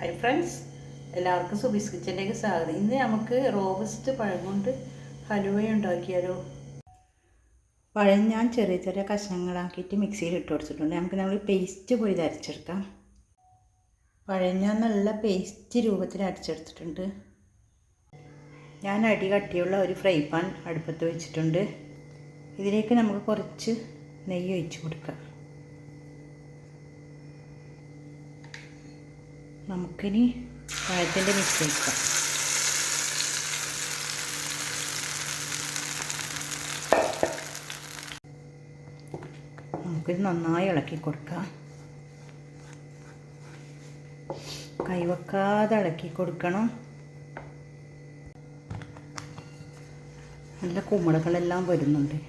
Hi friends, എല്ലാവർക്കും സുബീസ് കിച്ചണിലേക്ക് സ്വാഗതം. ഇന്ന് നമുക്ക് റോബസ്റ്റ് പഴം കൊണ്ട് ഹലുവ ഉണ്ടാക്കിയാലോ. പഴം ഞാൻ ചെറിയ ചെറിയ കഷ്ണങ്ങളാക്കിയിട്ട് മിക്സിയിൽ ഇട്ട് കൊടുത്തിട്ടുണ്ട്. നമ്മൾ പേസ്റ്റ് പോയി അരച്ചെടുക്കാം. പഴം ഞാൻ നല്ല പേസ്റ്റ് രൂപത്തിൽ അരച്ചെടുത്തിട്ടുണ്ട്. ഞാൻ അടി കട്ടിയുള്ള ഒരു ഫ്രൈ പാൻ അടുപ്പത്ത് വെച്ചിട്ടുണ്ട്. ഇതിലേക്ക് നമുക്ക് കുറച്ച് നെയ്യ് ഒഴിച്ച് കൊടുക്കാം. നമുക്കിനി പഴത്തിൻ്റെ മിക്സ് വയ്ക്കാം. നമുക്കിത് നന്നായി ഇളക്കി കൊടുക്കാം. കൈവെക്കാതെ ഇളക്കി കൊടുക്കണം. നല്ല കുമിളകളെല്ലാം വരുന്നുണ്ട്.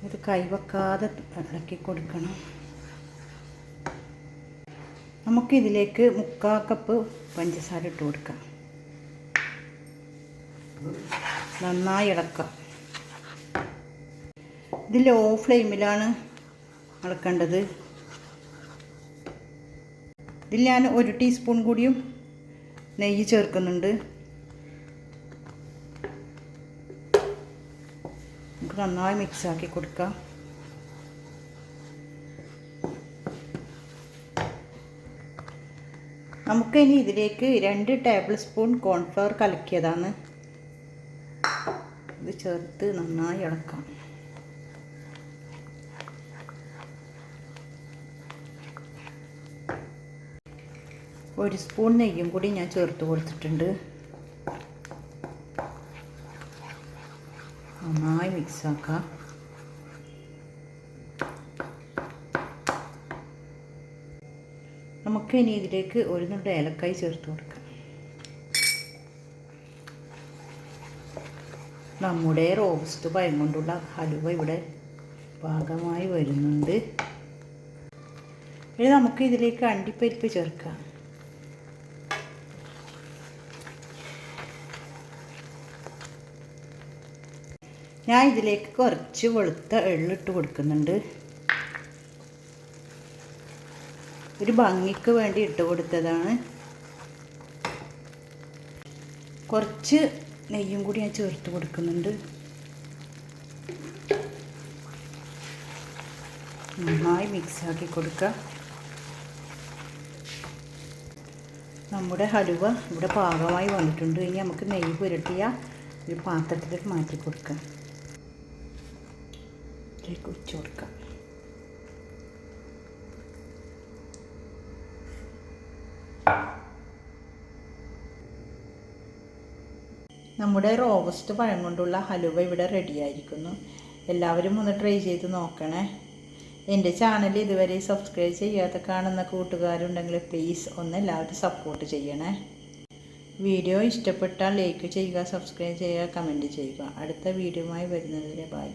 ഇത് കൈവെക്കാതെ ഇളക്കി കൊടുക്കണം. നമുക്കിതിലേക്ക് 3/4 കപ്പ് പഞ്ചസാര ഇട്ട് കൊടുക്കാം. നന്നായി ഇളക്കാം. ഇത് ലോ ഫ്ലെയിമിലാണ് ഇളക്കേണ്ടത്. ഇതിൽ ഞാൻ 1 ടീസ്പൂൺ കൂടിയും നെയ്യ് ചേർക്കുന്നുണ്ട്. നമുക്ക് നന്നായി മിക്സാക്കി കൊടുക്കാം. നമുക്കിനി ഇതിലേക്ക് 2 ടേബിൾ സ്പൂൺ കോൺഫ്ലവർ കലക്കിയതാണ്. ഇത് ചേർത്ത് നന്നായി ഇളക്കാം. ഒരു സ്പൂൺ നെയ്യും കൂടി ഞാൻ ചേർത്ത് കൊടുത്തിട്ടുണ്ട്. നന്നായി മിക്സാക്കാം. നമുക്ക് ഇനി ഇതിലേക്ക് 1 നുള്ള് ഏലക്കായ് ചേർത്ത് കൊടുക്കാം. നമ്മുടെ റോബസ്റ്റ് പഴം കൊണ്ടുള്ള ഹലുവ ഇവിടെ പാകമായി വരുന്നുണ്ട്. ഇനി നമുക്ക് ഇതിലേക്ക് അണ്ടിപ്പരിപ്പ് ചേർക്കാം. ഞാൻ ഇതിലേക്ക് കുറച്ച് വെളുത്ത എള്ളിട്ട് കൊടുക്കുന്നുണ്ട്. ഒരു ഭംഗിക്ക് വേണ്ടി ഇട്ട് കൊടുത്തതാണ്. കുറച്ച് നെയ്യും കൂടി ഞാൻ ചേർത്ത് കൊടുക്കുന്നുണ്ട്. നന്നായി മിക്സാക്കി കൊടുക്കുക. നമ്മുടെ ഹലുവ ഇവിടെ പാകമായി വന്നിട്ടുണ്ട്. ഇനി നമുക്ക് നെയ്യ് പുരട്ടിയ ഒരു പാത്രത്തിലേക്ക് മാറ്റി കൊടുക്കാം. ഇതിലേക്ക് ഒഴിച്ച് കൊടുക്കാം. നമ്മുടെ റോബസ്റ്റ് പഴം കൊണ്ടുള്ള ഹലുവ ഇവിടെ റെഡിയായിരിക്കുന്നു. എല്ലാവരും ഒന്ന് ട്രൈ ചെയ്ത് നോക്കണേ. എൻ്റെ ചാനൽ ഇതുവരെ സബ്സ്ക്രൈബ് ചെയ്യാത്ത കാണുന്ന കൂട്ടുകാരുണ്ടെങ്കിൽ പ്ലീസ് ഒന്ന് എല്ലാവരും സപ്പോർട്ട് ചെയ്യണേ. വീഡിയോ ഇഷ്ടപ്പെട്ടാൽ ലൈക്ക് ചെയ്യുക, സബ്സ്ക്രൈബ് ചെയ്യുക, കമൻറ്റ് ചെയ്യുക. അടുത്ത വീഡിയോയുമായി വരുന്നതുവരെ ബൈ.